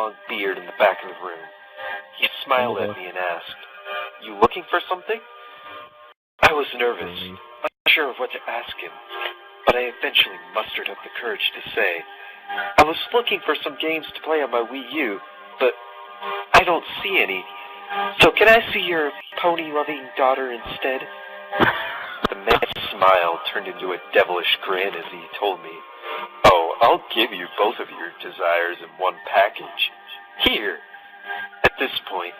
long beard in the back of the room. He smiled at me and asked, "You looking for something?" I was nervous, unsure of what to ask him, but I eventually mustered up the courage to say, "I was looking for some games to play on my Wii U, but I don't see any. So can I see your pony-loving daughter instead?" The man's smile turned into a devilish grin as he told me, "Oh, I'll give you both of your desires in one package. Here." At this point,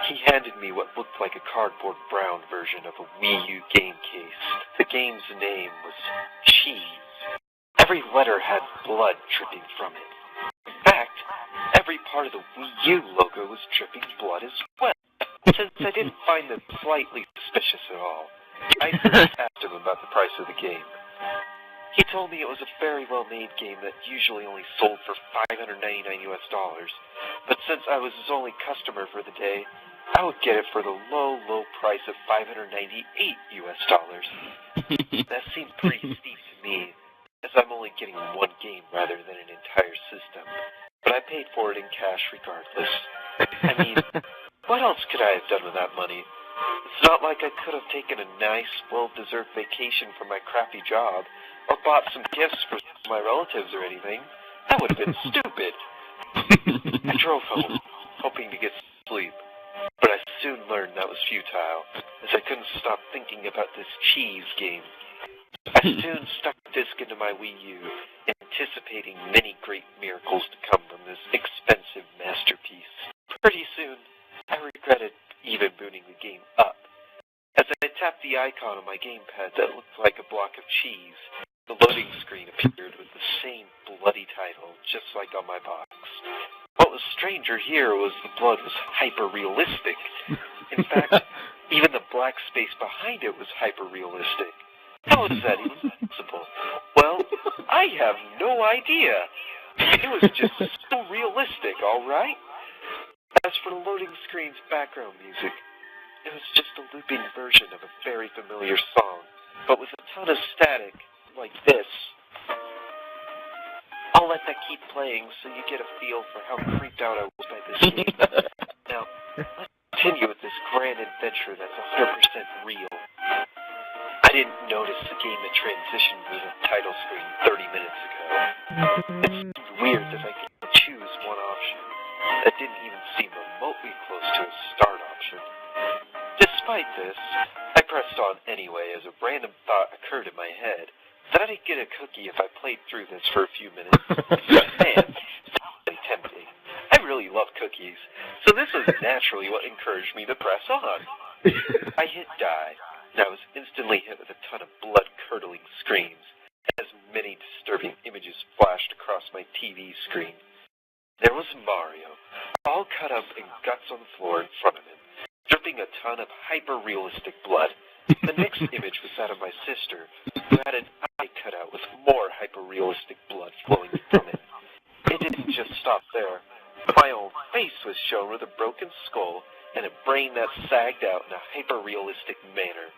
he handed me what looked like a cardboard brown version of a Wii U game case. The game's name was Cheese. Every letter had blood dripping from it. In fact, every part of the Wii U logo was dripping blood as well. Since I didn't find them slightly suspicious at all, I first asked him about the price of the game. He told me it was a very well-made game that usually only sold for $599 US, but since I was his only customer for the day, I would get it for the low price of $598 US. That seemed pretty steep to me, as I'm only getting one game rather than an entire system, but I paid for it in cash regardless. I mean, what else could I have done with that money? It's not like I could have taken a nice, well-deserved vacation from my crappy job, or bought some gifts for my relatives or anything. That would have been stupid. I drove home, hoping to get sleep, but I soon learned that was futile, as I couldn't stop thinking about this cheese game. I soon stuck the disc into my Wii U, anticipating many great miracles to come from this expensive masterpiece. Pretty soon, I regretted even booting the game up. As I tapped the icon on my gamepad that looked like a block of cheese, the loading screen appeared with the same bloody title, just like on my box. What was stranger here was the blood was hyper-realistic. In fact, even the black space behind it was hyper-realistic. How is that even possible? Well, I have no idea. It was just so realistic, all right? As for the loading screen's background music, it was just a looping version of a very familiar song, but with a ton of static, like this. I'll let that keep playing so you get a feel for how creeped out I was by this game. Now, let's continue with this grand adventure that's 100% real. I didn't notice the game had transitioned to the title screen 30 minutes ago. It seemed weird that I could choose one option that didn't even seem remotely close to a start option. Despite this, I pressed on anyway as a random thought occurred in my head that I'd get a cookie if I played through this for a few minutes. Man, that's really tempting. I really love cookies, so this was naturally what encouraged me to press on. I hit die, and I was instantly hit with a ton of blood-curdling screams, as many disturbing images flashed across my TV screen. There was Mario, all cut up and guts on the floor in front of him, dripping a ton of hyper-realistic blood. The next image was that of my sister, who had an eye cut out with more hyper-realistic blood flowing from it. It didn't just stop there. My own face was shown with a broken skull and a brain that sagged out in a hyper-realistic manner.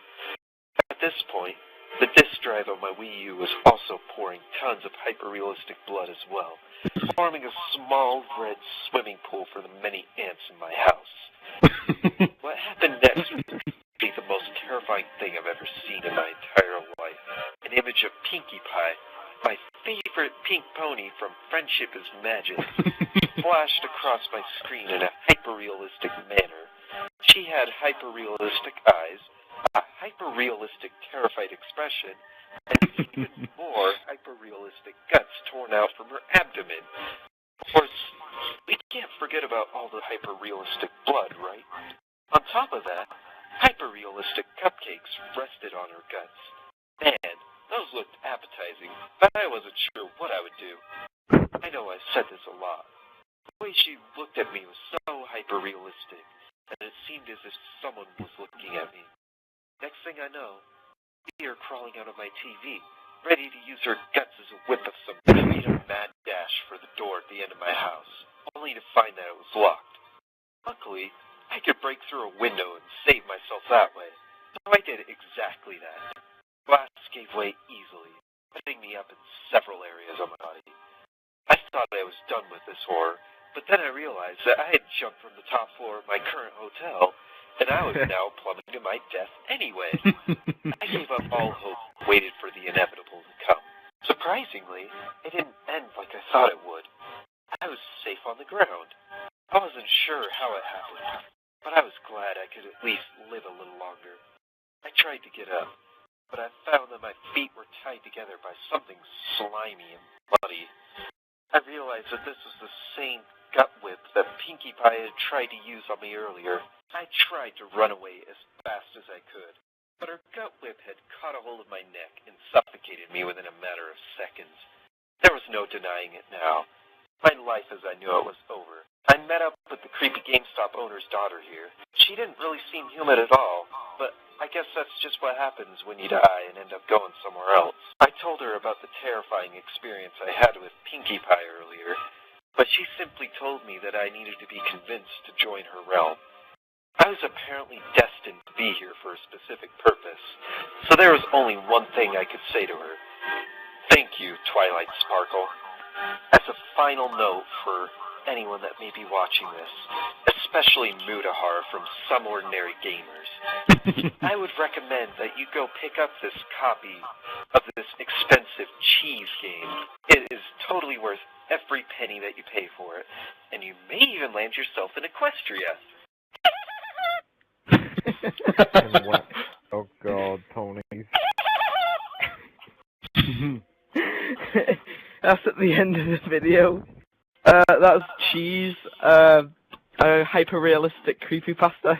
At this point, the disk drive on my Wii U was also pouring tons of hyper-realistic blood as well, forming a small red swimming pool for the many ants in my house. What happened next would be the most terrifying thing I've ever seen in my entire life. An image of Pinkie Pie, my favorite pink pony from Friendship is Magic, flashed across my screen in a hyper-realistic manner. She had hyper-realistic eyes, a hyper-realistic terrified expression, and even more hyper-realistic guts torn out from her abdomen. Of course, we can't forget about all the hyper-realistic blood, right? On top of that, hyper-realistic cupcakes rested on her guts. Man, those looked appetizing, but I wasn't sure what I would do. I know I've said this a lot. The way she looked at me was so hyper-realistic, and it seemed as if someone was looking at me. Next thing I know, I see her crawling out of my TV, ready to use her guts as a whip of some kind. I made a mad dash for the door at the end of my house, only to find that it was locked. Luckily, I could break through a window and save myself that way, so I did exactly that. Glass gave way easily, cutting me up in several areas on my body. I thought I was done with this horror, But then I realized that I had jumped from the top floor of my current hotel, and I was now plummeting to my death anyway. I gave up all hope and waited for the inevitable to come. Surprisingly, it didn't end like I thought it would. I was safe on the ground. I wasn't sure how it happened, but I was glad I could at least live a little longer. I tried to get up, but I found that my feet were tied together by something slimy and bloody. I realized that this was the same gut whip that Pinkie Pie had tried to use on me earlier. I tried to run away as fast as I could, but her gut whip had caught a hold of my neck and suffocated me within a matter of seconds. There was no denying it now. My life as I knew it was over. I met up with the creepy GameStop owner's daughter here. She didn't really seem human at all, but I guess that's just what happens when you die and end up going somewhere else. I told her about the terrifying experience I had with Pinkie Pie earlier, but she simply told me that I needed to be convinced to join her realm. I was apparently destined to be here for a specific purpose, so there was only one thing I could say to her. Thank you, Twilight Sparkle. As a final note for anyone that may be watching this, especially Mudahar from Some Ordinary Gamers, I would recommend that you go pick up this copy of this expensive cheese game. It is totally worth every penny that you pay for it, and you may even land yourself in Equestria. Oh God, Tony. That's at the end of the video. That's Cheese, a hyper-realistic creepypasta.